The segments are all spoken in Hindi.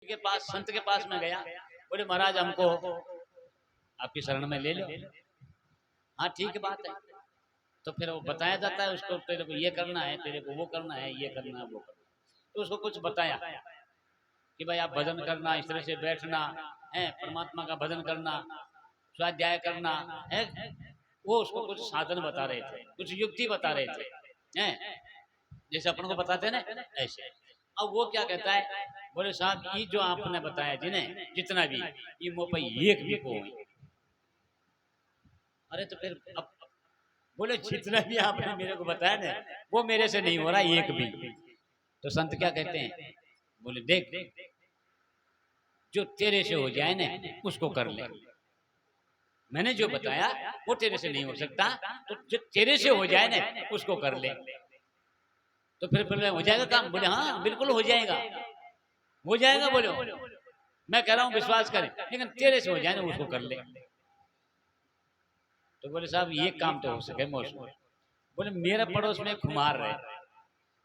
के पास, संत के पास में गया, बोले महाराज हमको आपकी शरण में ले लो। हाँ ठीक है बात है। तो फिर वो बताया जाता है उसको, तेरे को ये करना है, तेरे को वो करना है, ये करना है, वो करना है। तो उसको कुछ बताया कि भाई आप भजन करना, इस तरह से बैठना है, परमात्मा का भजन करना, स्वाध्याय करना है। वो उसको कुछ साधन बता रहे थे, कुछ युक्ति बता रहे थे, हैं जैसे अपन को बताते हैं ना ऐसे। अब वो क्या कहता है, बोले साहब ये जो आपने बताया जिन्हें जितना भी ये मो पे एक भी को। अरे तो फिर अब बोले जितना भी आपने मेरे को बताया ना वो मेरे से नहीं हो रहा एक भी। तो संत क्या कहते हैं, बोले देख जो तेरे से हो जाए ना उसको कर ले। मैंने जो बताया वो तेरे से नहीं हो सकता, तो जो तेरे से हो जाए ना उसको कर ले। तो फिर हो जाएगा काम। बोले हाँ बिल्कुल हो जाएगा, हो जाएगा। बोलो मैं कह रहा हूँ विश्वास करें, लेकिन तेरे से हो जाए ना उसको कर ले। तो बोले साहब ये काम तो हो सके मौसम। बोले मेरे पड़ोस में खुमार रहे,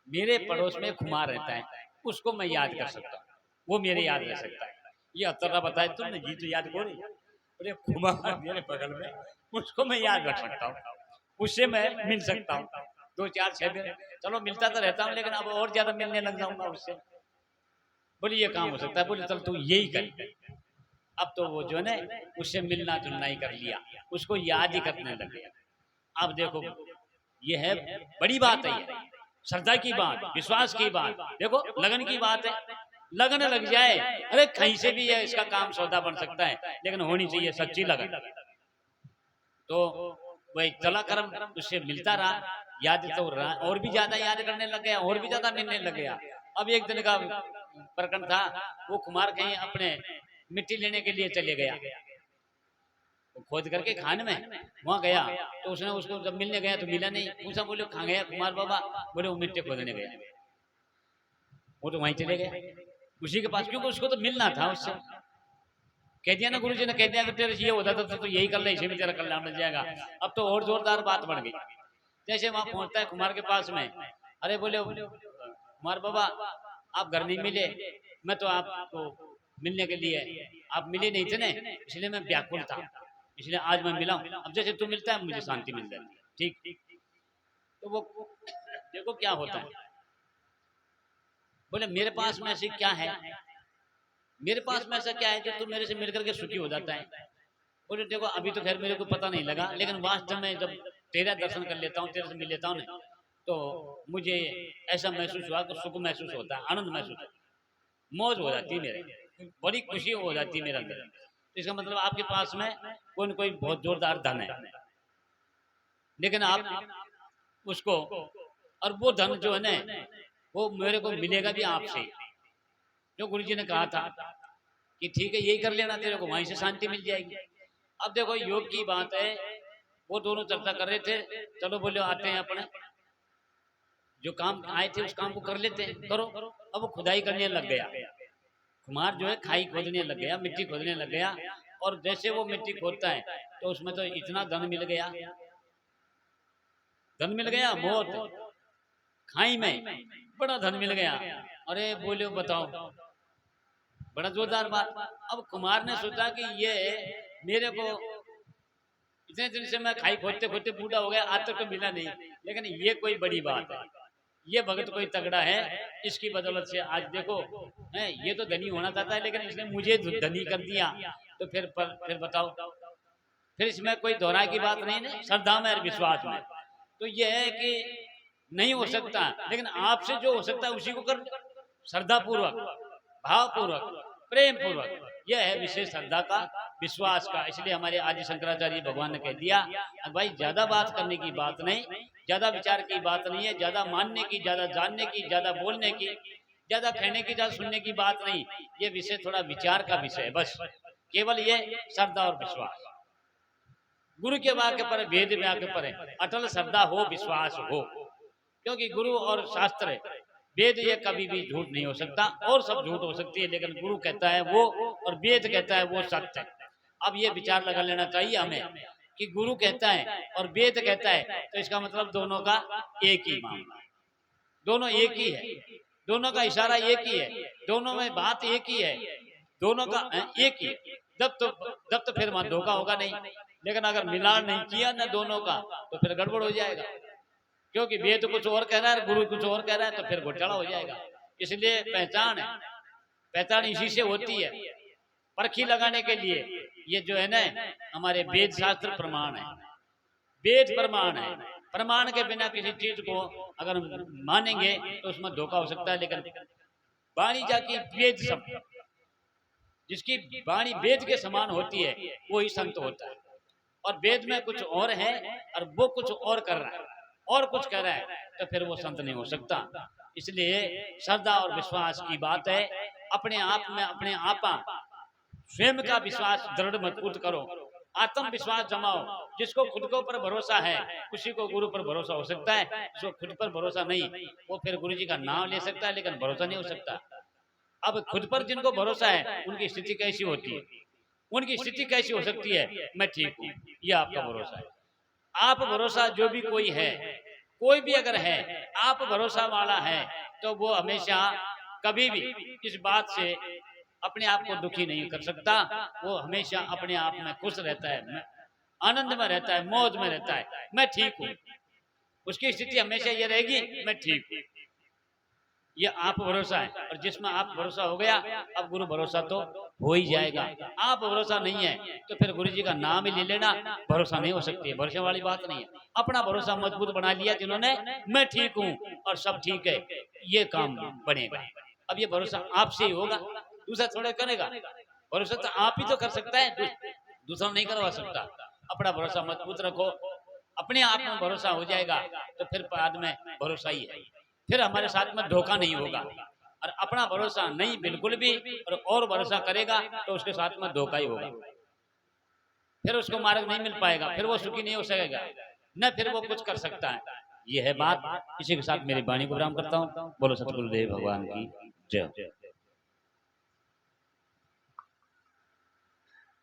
मेरे पड़ोस में खुमार रहता है, उसको मैं याद कर सकता हूँ, वो मेरे याद रह सकता है। ये अतरा बताया तुमने जी तो याद करो। बोले खुमार मेरे बगल में, उसको मैं याद रख सकता हूँ, उससे मैं मिल सकता हूँ 2-4-6 दिन। चलो मिलता तो रहता हूँ, लेकिन अब और ज्यादा मिलने लग जाऊंगा उससे। बोले ये काम हो सकता है। बोले चल तू यही कर। अब तो वो जो है ना उससे मिलना जुलना ही कर लिया, उसको याद ही करने लग गया। अब देखो ये है बड़ी बात है, ये श्रद्धा की बात, विश्वास की बात, देखो लगन की बात है। लगन लग जाए, अरे कहीं से भी है इसका काम सौदा बन सकता है, लेकिन होनी चाहिए सच्ची लगन। तो वही चला कर्म, उससे मिलता रहा, याद तो रहा, और भी ज्यादा याद करने लग गया, और भी ज्यादा मिलने लग गया। अब एक दिन का प्रकरण था, वो कुमार कहीं अपने मिट्टी लेने के लिए चले गया, खोद करके खान में वहां गया। तो उसने उसको जब मिलने गया तो मिला नहीं, पूछा बोले कहाँ गया कुमार बाबा? बोले वो मिट्टी खोदने गया। वो तो वहीं चले गए उसी के पास, क्योंकि उसको तो मिलना था उससे। कह दिया ना गुरु जी ने, कह दिया कि तेरे ये होता था तो यही कर ले, इसे भी तेरा कल्याण मिल जाएगा। अब तो और जोरदार बात बढ़ गई। जैसे वहां पहुंचता है कुमार के पास में, अरे बोले कुमार बाबा आप घर नहीं मिले, मैं तो आपको मिलने के लिए, आप मिले नहीं थे ना, इसलिए मैं व्याकुल था, इसलिए आज मैं मिला हूं। अब जैसे तू मिलता है मुझे शांति मिल जाती है। ठीक, तो वो देखो क्या होता है। बोले मेरे पास में ऐसी क्या है, मेरे पास में ऐसा क्या है जो तू मेरे से मिलकर के सुखी हो जाता है? बोले देखो अभी तो खैर मेरे को पता नहीं लगा, लेकिन वास्तव में जब तेरा दर्शन कर लेता हूँ, तेरे से मिल लेता हूँ ना, तो मुझे ऐसा महसूस हुआ कि सुख महसूस होता है, आनंद महसूस होता है, मौज हो जाती है मेरे, बड़ी खुशी हो जाती है मेरे अंदर। तो इसका मतलब आपके पास में कोई न कोई बहुत जोरदार धन है, लेकिन आप उसको, और वो धन जो है ना वो मेरे को मिलेगा भी आपसे। जो गुरु जी ने कहा था कि ठीक है यही कर लेना, तेरे को वहीं से शांति मिल जाएगी। अब देखो योग की बात है, वो दोनों चर्चा कर रहे थे, चलो बोले आते हैं अपने जो काम आए थे उस काम को कर लेते हैं, करो। अब वो खुदाई करने लग गया, कुमार जो है खाई खोदने लग गया, मिट्टी खोदने लग गया। और जैसे वो मिट्टी खोदता है तो उसमें तो इतना धन मिल गया, धन मिल गया, मौत खाई में बड़ा धन मिल गया। अरे बोले बताओ, बड़ा जोरदार बात। अब कुमार ने सोचा कि ये मेरे को इतने दिन से मैं खाई खोदते खोदते बूढ़ा हो गया, आज तक तो मिला नहीं, लेकिन ये कोई बड़ी बात है, ये भगत कोई तगड़ा है, इसकी बदौलत से आज देखो है, ये तो धनी होना चाहता है लेकिन इसने मुझे धनी कर दिया। तो फिर बताओ, फिर इसमें कोई दोहराए की बात नहीं है, श्रद्धा में और विश्वास में। तो ये है कि नहीं हो सकता, लेकिन आपसे जो हो सकता है उसी को कर, श्रद्धा पूर्वक, भाव पूर्वक, प्रेम पूर्वक। यह है विशेष श्रद्धा का, विश्वास का। इसलिए हमारे आदि शंकराचार्य भगवान ने कह दिया भाई ज्यादा बात करने की बात नहीं, ज्यादा विचार की बात नहीं है, ज्यादा मानने की, ज्यादा जानने की, ज्यादा बोलने की, ज्यादा कहने की, ज्यादा सुनने की बात नहीं। ये विषय थोड़ा विचार का विषय है, बस केवल ये श्रद्धा और विश्वास। गुरु के वाक्य पर, वेद वाक्य पर अटल श्रद्धा हो, विश्वास हो, क्योंकि गुरु और शास्त्र, वेद ये कभी भी झूठ नहीं हो सकता, और सब झूठ हो सकती है, लेकिन गुरु कहता है वो और वेद कहता है वो सत्य है। अब ये विचार लगा लेना चाहिए हमें कि गुरु कहता है और वेद कहता है, तो इसका मतलब दोनों का एक ही मामला है, दोनों एक ही है। दोनों का इशारा एक ही है, दोनों में बात एक ही है, दोनों का एक ही। जब तो फिर वहां धोखा होगा नहीं। लेकिन अगर मिलान नहीं किया ना दोनों का तो फिर गड़बड़ हो जाएगा, क्योंकि वेद कुछ और कह रहा है, गुरु कुछ और कह रहा है, तो फिर घोटाला हो जाएगा। इसलिए पहचान है, पहचान इसी से होती है। परखी लगाने के लिए ये जो है ना हमारे वेद शास्त्र प्रमाण है, वेद प्रमाण है। प्रमाण के बिना किसी चीज को अगर मानेंगे तो उसमें धोखा हो सकता है। लेकिन वाणी जाकी वेद सब, जिसकी वाणी वेद के समान होती है वो ही संत होता है। और वेद में कुछ और है और वो कुछ और कर रहा है और कुछ कर रहा है, तो फिर वो संत नहीं हो सकता। इसलिए श्रद्धा और विश्वास की बात है। अपने आप में अपने आपा स्वयं का विश्वास दृढ़ मजबूत करो, आत्मविश्वास जमाओ। जिसको खुद के ऊपर भरोसा है उसी को गुरु पर भरोसा हो सकता है। जिसको खुद पर भरोसा नहीं वो फिर गुरु जी का नाम ले सकता है लेकिन भरोसा नहीं हो सकता। अब खुद पर जिनको भरोसा है उनकी स्थिति कैसी होती है, उनकी स्थिति कैसी हो सकती है, मैं ठीक हूं, ये आपका भरोसा है। आप भरोसा जो भी कोई है, कोई भी अगर है, आप भरोसा वाला है तो वो हमेशा कभी भी इस बात से अपने आप को दुखी नहीं कर सकता। वो हमेशा अपने आप में खुश रहता है, आनंद में रहता है, मौज में रहता है, मैं ठीक हूं। उसकी स्थिति हमेशा ये रहेगी, मैं ठीक हूं। ये आप भरोसा है। और जिसमें आप भरोसा हो गया अब गुरु भरोसा तो हो ही जाएगा। आप भरोसा नहीं है तो फिर गुरु जी का नाम ही ले लेना, भरोसा नहीं हो सकती है, भरोसे वाली बात नहीं है। अपना भरोसा मजबूत बना लिया जिन्होंने, मैं ठीक हूं और सब ठीक है, ये काम बनेगा। अब ये भरोसा आपसे ही होगा, दूसरा थोड़ा करेगा। भरोसा तो आप ही तो कर सकता है, दूसरा नहीं करवा सकता। अपना भरोसा मजबूत रखो, अपने आप में भरोसा हो जाएगा तो फिर बाद में भरोसा ही है। फिर हमारे साथ में धोखा नहीं होगा। और अपना भरोसा नहीं बिल्कुल भी और भरोसा करेगा तो उसके साथ में धोखा ही होगा। फिर उसको मार्ग नहीं मिल पाएगा, फिर वो सुखी नहीं हो सकेगा, न फिर वो कुछ कर सकता है। ये है बात। इसी के साथ मेरी वाणी को विराम करता हूँ। बोलो सतगुरुदेव भगवान की जय।